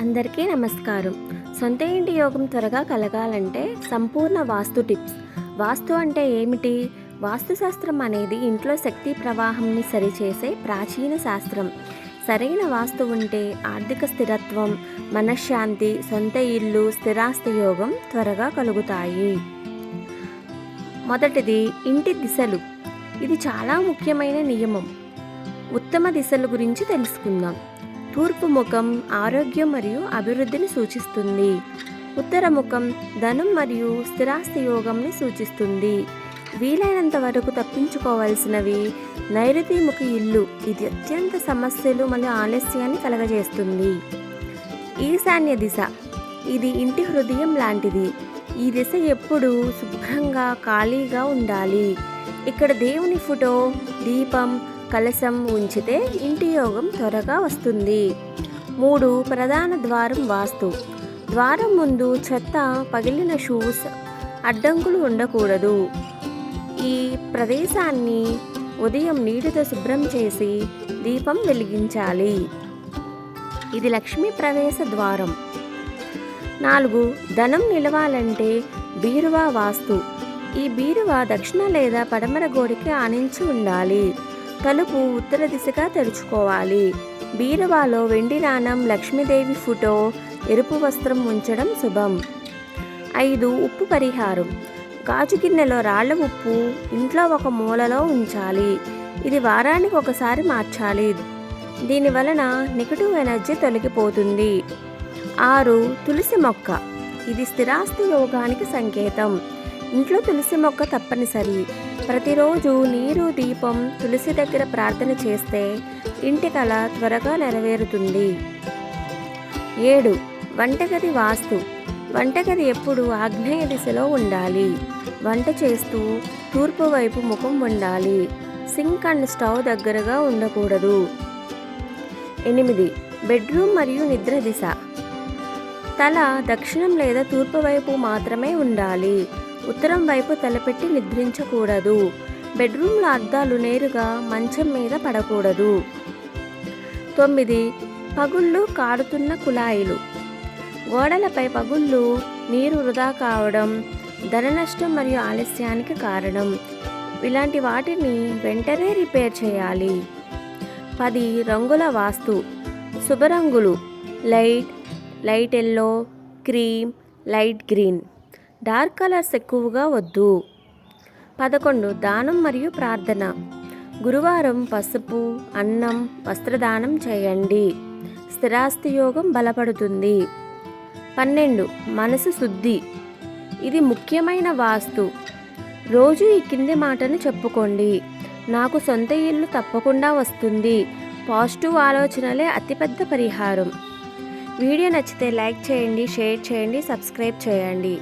అందరికీ నమస్కారం. సొంత ఇంటి యోగం త్వరగా కలగాలంటే సంపూర్ణ వాస్తు టిప్స్. వాస్తు అంటే ఏమిటి? వాస్తుశాస్త్రం అనేది ఇంట్లో శక్తి ప్రవాహంని సరిచేసే ప్రాచీన శాస్త్రం. సరైన వాస్తు ఉంటే ఆర్థిక స్థిరత్వం, మనశ్శాంతి, సొంత ఇల్లు, స్థిరాస్తి యోగం త్వరగా కలుగుతాయి. మొదటిది ఇంటి దిశలు. ఇది చాలా ముఖ్యమైన నియమం. ఉత్తమ దిశల గురించి తెలుసుకుందాం. తూర్పు ముఖం ఆరోగ్యం మరియు అభివృద్ధిని సూచిస్తుంది. ఉత్తర ముఖం ధనం మరియు స్థిరాస్తి యోగంని సూచిస్తుంది. వీలైనంత వరకు తప్పించుకోవాల్సినవి నైరుతి ముఖ ఇల్లు. ఇది అత్యంత సమస్యలు మరియు ఆలస్యాన్ని కలగజేస్తుంది. ఈశాన్య దిశ. ఇది ఇంటి హృదయం లాంటిది. ఈ దిశ ఎప్పుడూ శుభ్రంగా ఖాళీగా ఉండాలి. ఇక్కడ దేవుని ఫోటో, దీపం, కలశం ఉంచితే ఇంటి యోగం త్వరగా వస్తుంది. 3. ప్రధాన ద్వారం వాస్తు. ద్వారం ముందు చెత్త, పగిలిన షూస్, అడ్డంకులు ఉండకూడదు. ఈ ప్రదేశాన్ని ఉదయం నీటితో శుభ్రం చేసి దీపం వెలిగించాలి. ఇది లక్ష్మీ ప్రవేశ ద్వారం. 4. ధనం నిలవాలంటే బీరువా వాస్తు. ఈ బీరువా దక్షిణ లేదా పడమర గోడకి ఆనించి ఉండాలి. తలుపు ఉత్తర దిశగా తెరుచుకోవాలి. బీరువాలో వెండి నాణం, లక్ష్మీదేవి ఫోటో, ఎరుపు వస్త్రం ఉంచడం శుభం. 5. ఉప్పు పరిహారం. గాజు గిన్నెలో రాళ్ల ఉప్పు ఇంట్లో ఒక మూలలో ఉంచాలి. ఇది వారానికి ఒకసారి మార్చాలి. దీని వలన నెగటివ్ ఎనర్జీ తొలగిపోతుంది. 6. తులసి మొక్క. ఇది స్థిరాస్తి యోగానికి సంకేతం. ఇంట్లో తులసి మొక్క తప్పనిసరి. ప్రతిరోజు నీరు, దీపం, తులసి దగ్గర ప్రార్థన చేస్తే ఇంటి కల త్వరగా నెరవేరుతుంది. 7. వంటగది వాస్తు. వంటగది ఎప్పుడు ఆగ్నేయ దిశలో ఉండాలి. వంట చేస్తూ తూర్పు వైపు ముఖం ఉండాలి. సింక్ అండ్ స్టవ్ దగ్గరగా ఉండకూడదు. 8. బెడ్రూమ్ మరియు నిద్ర దిశ. తల దక్షిణం లేదా తూర్పు వైపు మాత్రమే ఉండాలి. ఉత్తరం వైపు తలపెట్టి నిద్రించకూడదు. బెడ్రూమ్లో అద్దాలు నేరుగా మంచం మీద పడకూడదు. 9. పగుళ్ళు, కారుతున్న కుళాయిలు. గోడలపై పగుళ్ళు నీరు వృధా కావడం ధన నష్టం మరియు ఆలస్యానికి కారణం. ఇలాంటి వాటిని వెంటనే రిపేర్ చేయాలి. 10. రంగుల వాస్తు. శుభరంగులు light yellow, cream, light green. Dark colours ఎక్కువగా వద్దు. 11. దానం మరియు ప్రార్థన. గురువారం పసుపు, అన్నం, వస్త్రదానం చేయండి. స్థిరాస్తి యోగం బలపడుతుంది. 12. మనసు శుద్ధి. ఇది ముఖ్యమైన వాస్తు. రోజు ఈ కింది మాటను చెప్పుకోండి. నాకు సొంత ఇల్లు తప్పకుండా వస్తుంది. పాజిటివ్ ఆలోచనలే అతిపెద్ద పరిహారం. వీడియో నచ్చితే లైక్ చేయండి, షేర్ చేయండి, సబ్స్క్రైబ్ చేయండి.